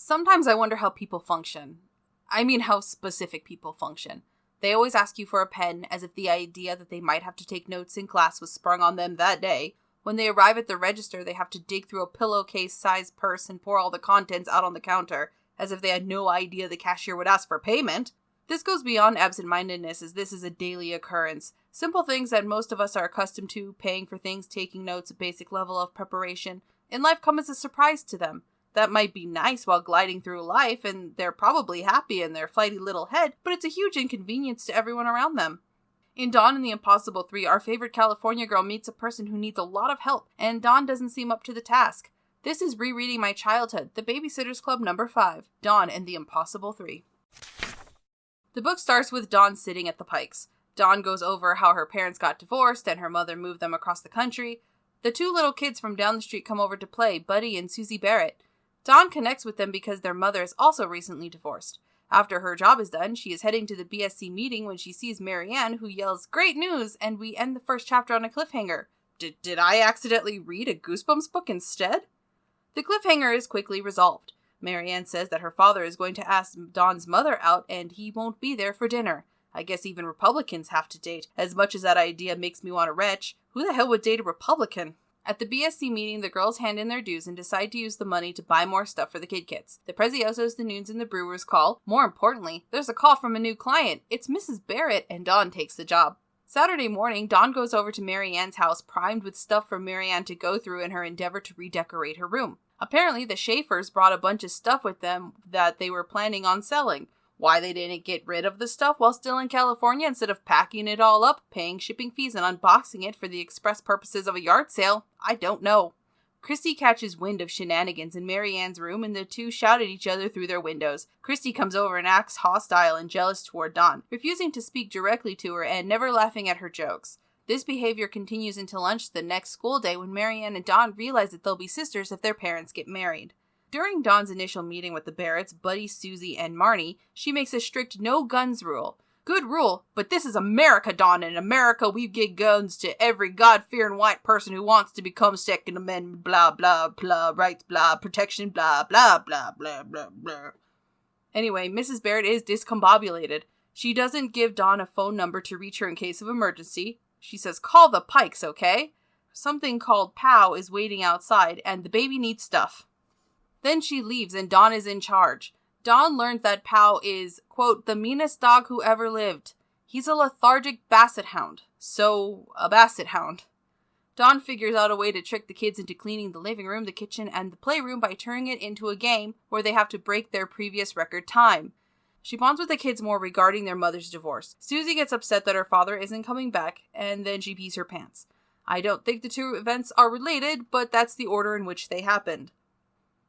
Sometimes I wonder how people function. I mean how specific people function. They always ask you for a pen as if the idea that they might have to take notes in class was sprung on them that day. When they arrive at the register, they have to dig through a pillowcase-sized purse and pour all the contents out on the counter, as if they had no idea the cashier would ask for payment. This goes beyond absent-mindedness, as this is a daily occurrence. Simple things that most of us are accustomed to, paying for things, taking notes, a basic level of preparation, in life come as a surprise to them. That might be nice while gliding through life, and they're probably happy in their flighty little head, but it's a huge inconvenience to everyone around them. In Dawn and the Impossible 3, our favorite California girl meets a person who needs a lot of help, and Dawn doesn't seem up to the task. This is Rereading My Childhood, the Babysitter's Club number 5, Dawn and the Impossible 3. The book starts with Dawn sitting at the Pikes. Dawn goes over how her parents got divorced and her mother moved them across the country. The 2 little kids from down the street come over to play, Buddy and Susie Barrett. Dawn connects with them because their mother is also recently divorced. After her job is done, she is heading to the BSC meeting when she sees Marianne, who yells, "Great news!" and we end the first chapter on a cliffhanger. Did I accidentally read a Goosebumps book instead? The cliffhanger is quickly resolved. Marianne says that her father is going to ask Dawn's mother out and he won't be there for dinner. I guess even Republicans have to date. As much as that idea makes me want to retch, who the hell would date a Republican? At the BSC meeting, the girls hand in their dues and decide to use the money to buy more stuff for the kid kits. The Preziosos, the Noons, and the Brewers call. More importantly, there's a call from a new client. It's Mrs. Barrett, and Dawn takes the job. Saturday morning, Dawn goes over to Marianne's house primed with stuff for Marianne to go through in her endeavor to redecorate her room. Apparently, the Schaefers brought a bunch of stuff with them that they were planning on selling. Why they didn't get rid of the stuff while still in California instead of packing it all up, paying shipping fees, and unboxing it for the express purposes of a yard sale, I don't know. Christy catches wind of shenanigans in Marianne's room and the 2 shout at each other through their windows. Christy comes over and acts hostile and jealous toward Dawn, refusing to speak directly to her and never laughing at her jokes. This behavior continues into lunch the next school day when Marianne and Dawn realize that they'll be sisters if their parents get married. During Dawn's initial meeting with the Barretts, Buddy, Susie, and Marnie, she makes a strict no guns rule. Good rule, but this is America, Dawn. In America, we give guns to every God-fearing white person who wants to become Second Amendment, blah, blah, blah, rights, blah, protection, blah, blah, blah, blah, blah, blah. Anyway, Mrs. Barrett is discombobulated. She doesn't give Dawn a phone number to reach her in case of emergency. She says, "Call the Pikes, okay?" Something called Pow is waiting outside, and the baby needs stuff. Then she leaves and Dawn is in charge. Dawn learns that Pow is, quote, the meanest dog who ever lived. He's a lethargic basset hound. So, a basset hound. Dawn figures out a way to trick the kids into cleaning the living room, the kitchen, and the playroom by turning it into a game where they have to break their previous record time. She bonds with the kids more regarding their mother's divorce. Susie gets upset that her father isn't coming back, and then she pees her pants. I don't think the 2 events are related, but that's the order in which they happened.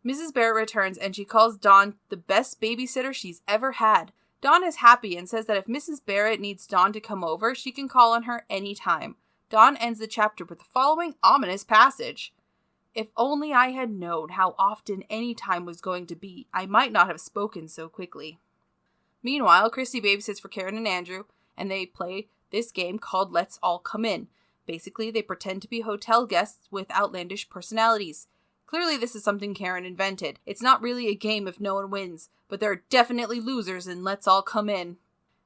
Mrs. Barrett returns and she calls Dawn the best babysitter she's ever had. Dawn is happy and says that if Mrs. Barrett needs Dawn to come over, she can call on her anytime. Dawn ends the chapter with the following ominous passage. If only I had known how often any time was going to be, I might not have spoken so quickly. Meanwhile, Christy babysits for Karen and Andrew, and they play this game called Let's All Come In. Basically, they pretend to be hotel guests with outlandish personalities. Clearly, this is something Karen invented. It's not really a game if no one wins, but there are definitely losers in Let's All Come In.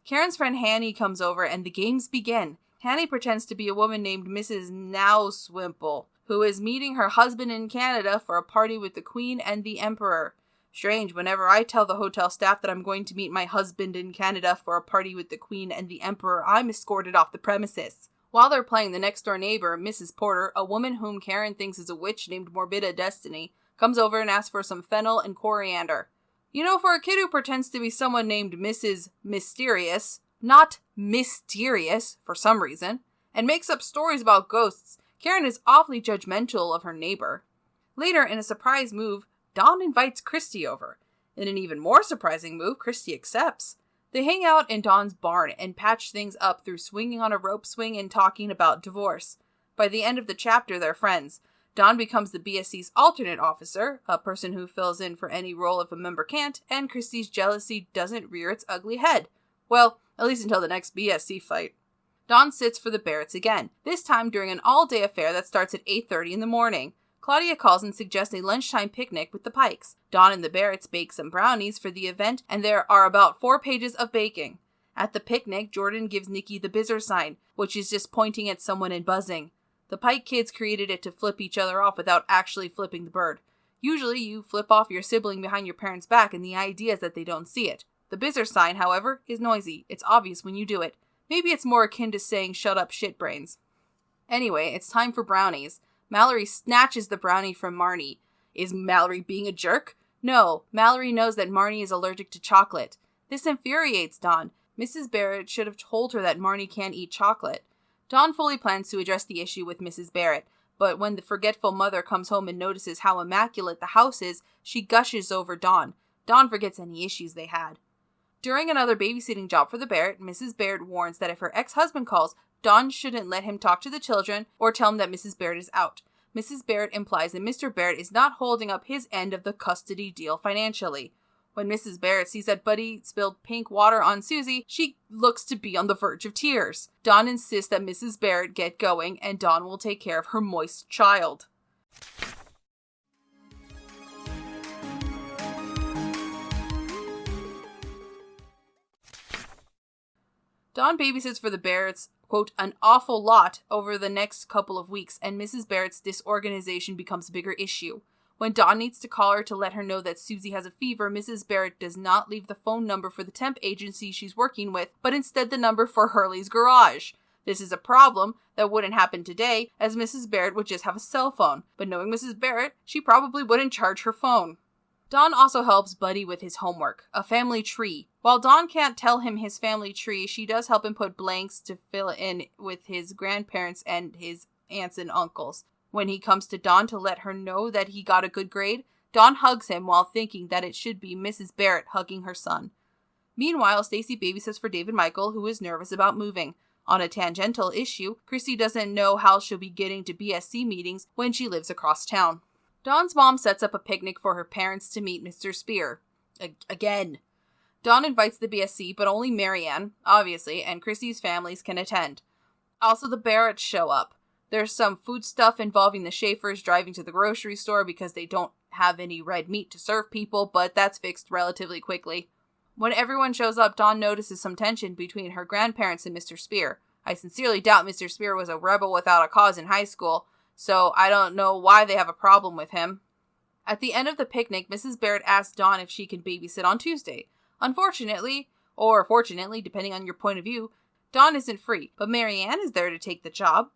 Karen's friend Hanny comes over and the games begin. Hanny pretends to be a woman named Mrs. Nowswimple, who is meeting her husband in Canada for a party with the Queen and the Emperor. Strange, whenever I tell the hotel staff that I'm going to meet my husband in Canada for a party with the Queen and the Emperor, I'm escorted off the premises. While they're playing, the next-door neighbor, Mrs. Porter, a woman whom Karen thinks is a witch named Morbida Destiny, comes over and asks for some fennel and coriander. You know, for a kid who pretends to be someone named Mrs. Mysterious, not mysterious for some reason, and makes up stories about ghosts, Karen is awfully judgmental of her neighbor. Later, in a surprise move, Dawn invites Christy over. In an even more surprising move, Christy accepts. They hang out in Dawn's barn and patch things up through swinging on a rope swing and talking about divorce. By the end of the chapter, they're friends. Dawn becomes the BSC's alternate officer, a person who fills in for any role if a member can't, and Christy's jealousy doesn't rear its ugly head. Well, at least until the next BSC fight. Dawn sits for the Barretts again, this time during an all-day affair that starts at 8:30 in the morning. Claudia calls and suggests a lunchtime picnic with the Pikes. Dawn and the Barretts bake some brownies for the event, and there are about 4 pages of baking. At the picnic, Jordan gives Nikki the bizzer sign, which is just pointing at someone and buzzing. The Pike kids created it to flip each other off without actually flipping the bird. Usually, you flip off your sibling behind your parent's back, and the idea is that they don't see it. The bizzer sign, however, is noisy. It's obvious when you do it. Maybe it's more akin to saying, "Shut up, shitbrains." Anyway, it's time for brownies. Mallory snatches the brownie from Marnie. Is Mallory being a jerk? No, Mallory knows that Marnie is allergic to chocolate. This infuriates Dawn. Mrs. Barrett should have told her that Marnie can't eat chocolate. Dawn fully plans to address the issue with Mrs. Barrett, but when the forgetful mother comes home and notices how immaculate the house is, she gushes over Dawn. Dawn forgets any issues they had. During another babysitting job for the Barrett, Mrs. Barrett warns that if her ex-husband calls, Dawn shouldn't let him talk to the children or tell him that Mrs. Barrett is out. Mrs. Barrett implies that Mr. Barrett is not holding up his end of the custody deal financially. When Mrs. Barrett sees that Buddy spilled pink water on Susie, she looks to be on the verge of tears. Dawn insists that Mrs. Barrett get going, and Dawn will take care of her moist child. Dawn babysits for the Barretts, quote, an awful lot over the next couple of weeks, and Mrs. Barrett's disorganization becomes a bigger issue. When Dawn needs to call her to let her know that Susie has a fever, Mrs. Barrett does not leave the phone number for the temp agency she's working with, but instead the number for Hurley's garage. This is a problem that wouldn't happen today, as Mrs. Barrett would just have a cell phone, but knowing Mrs. Barrett, she probably wouldn't charge her phone. Dawn also helps Buddy with his homework, a family tree. While Dawn can't tell him his family tree, she does help him put blanks to fill in with his grandparents and his aunts and uncles. When he comes to Dawn to let her know that he got a good grade, Dawn hugs him while thinking that it should be Mrs. Barrett hugging her son. Meanwhile, Stacy babysits for David Michael, who is nervous about moving. On a tangential issue, Chrissy doesn't know how she'll be getting to BSC meetings when she lives across town. Dawn's mom sets up a picnic for her parents to meet Mr. Spear. Again. Dawn invites the BSC, but only Marianne, obviously, and Chrissy's families can attend. Also, the Barretts show up. There's some food stuff involving the Schaefers driving to the grocery store because they don't have any red meat to serve people, but that's fixed relatively quickly. When everyone shows up, Dawn notices some tension between her grandparents and Mr. Spear. I sincerely doubt Mr. Spear was a rebel without a cause in high school, so I don't know why they have a problem with him. At the end of the picnic, Mrs. Barrett asks Dawn if she can babysit on Tuesday. Unfortunately, or fortunately, depending on your point of view, Dawn isn't free, but Marianne is there to take the job.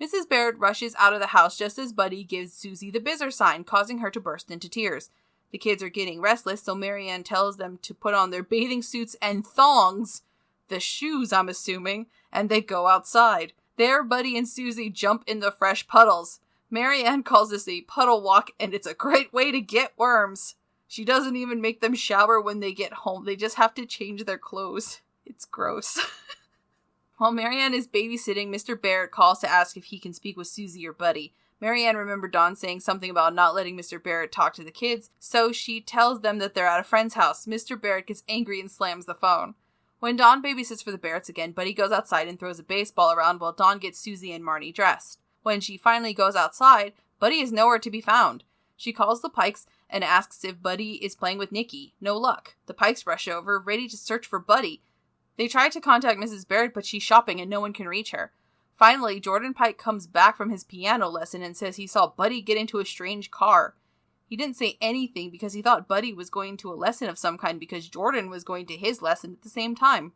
Mrs. Barrett rushes out of the house just as Buddy gives Susie the bizzer sign, causing her to burst into tears. The kids are getting restless, so Marianne tells them to put on their bathing suits and thongs, the shoes I'm assuming, and they go outside. There, Buddy and Susie jump in the fresh puddles. Marianne calls this a puddle walk, and it's a great way to get worms. She doesn't even make them shower when they get home. They just have to change their clothes. It's gross. While Marianne is babysitting, Mr. Barrett calls to ask if he can speak with Susie or Buddy. Marianne remembered Dawn saying something about not letting Mr. Barrett talk to the kids, so she tells them that they're at a friend's house. Mr. Barrett gets angry and slams the phone. When Dawn babysits for the Barretts again, Buddy goes outside and throws a baseball around while Dawn gets Susie and Marnie dressed. When she finally goes outside, Buddy is nowhere to be found. She calls the Pikes and asks if Buddy is playing with Nikki. No luck. The Pikes rush over, ready to search for Buddy. They try to contact Mrs. Barrett, but she's shopping and no one can reach her. Finally, Jordan Pike comes back from his piano lesson and says he saw Buddy get into a strange car. He didn't say anything because he thought Buddy was going to a lesson of some kind because Jordan was going to his lesson at the same time.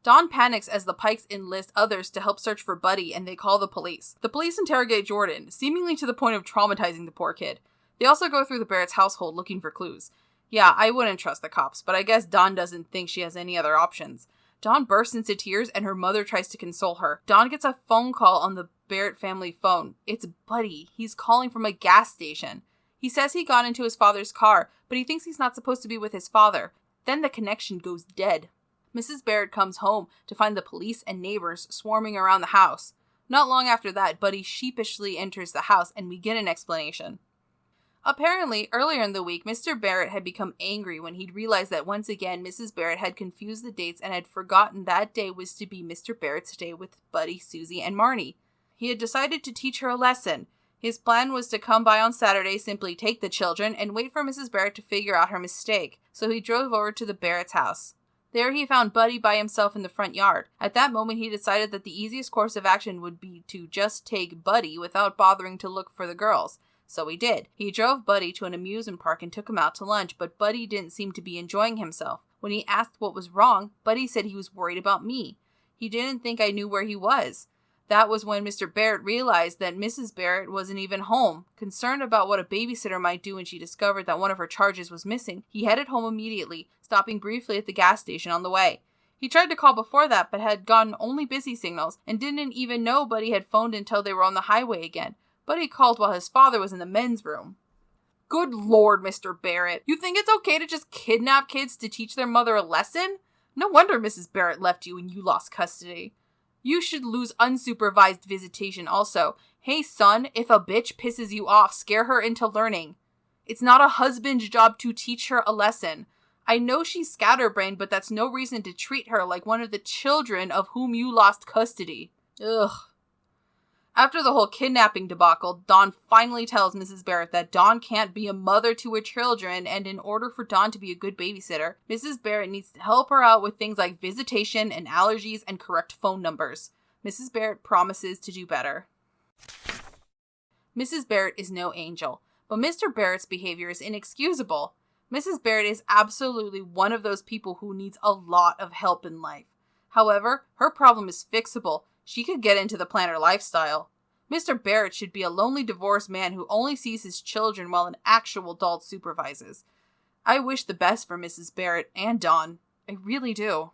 Dawn panics as the Pikes enlist others to help search for Buddy, and they call the police. The police interrogate Jordan, seemingly to the point of traumatizing the poor kid. They also go through the Barrett's household looking for clues. Yeah, I wouldn't trust the cops, but I guess Dawn doesn't think she has any other options. Dawn bursts into tears and her mother tries to console her. Dawn gets a phone call on the Barrett family phone. It's Buddy. He's calling from a gas station. He says he got into his father's car, but he thinks he's not supposed to be with his father. Then the connection goes dead. Mrs. Barrett comes home to find the police and neighbors swarming around the house. Not long after that, Buddy sheepishly enters the house and we get an explanation. Apparently, earlier in the week, Mr. Barrett had become angry when he'd realized that once again Mrs. Barrett had confused the dates and had forgotten that day was to be Mr. Barrett's day with Buddy, Susie, and Marnie. He had decided to teach her a lesson. His plan was to come by on Saturday, simply take the children, and wait for Mrs. Barrett to figure out her mistake, so he drove over to the Barrett's house. There he found Buddy by himself in the front yard. At that moment, he decided that the easiest course of action would be to just take Buddy without bothering to look for the girls. So he did. He drove Buddy to an amusement park and took him out to lunch, but Buddy didn't seem to be enjoying himself. When he asked what was wrong, Buddy said he was worried about me. He didn't think I knew where he was. That was when Mr. Barrett realized that Mrs. Barrett wasn't even home. Concerned about what a babysitter might do when she discovered that one of her charges was missing, he headed home immediately, stopping briefly at the gas station on the way. He tried to call before that, but had gotten only busy signals, and didn't even know Buddy had phoned until they were on the highway again. Buddy called while his father was in the men's room. Good Lord, Mr. Barrett. You think it's okay to just kidnap kids to teach their mother a lesson? No wonder Mrs. Barrett left you and you lost custody. You should lose unsupervised visitation also. Hey son, if a bitch pisses you off, scare her into learning. It's not a husband's job to teach her a lesson. I know she's scatterbrained, but that's no reason to treat her like one of the children of whom you lost custody. Ugh. After the whole kidnapping debacle, Dawn finally tells Mrs. Barrett that Dawn can't be a mother to her children, and in order for Dawn to be a good babysitter, Mrs. Barrett needs to help her out with things like visitation and allergies and correct phone numbers. Mrs. Barrett promises to do better. Mrs. Barrett is no angel, but Mr. Barrett's behavior is inexcusable. Mrs. Barrett is absolutely one of those people who needs a lot of help in life. However, her problem is fixable. She could get into the planner lifestyle. Mr. Barrett should be a lonely divorced man who only sees his children while an actual adult supervises. I wish the best for Mrs. Barrett and Dawn. I really do.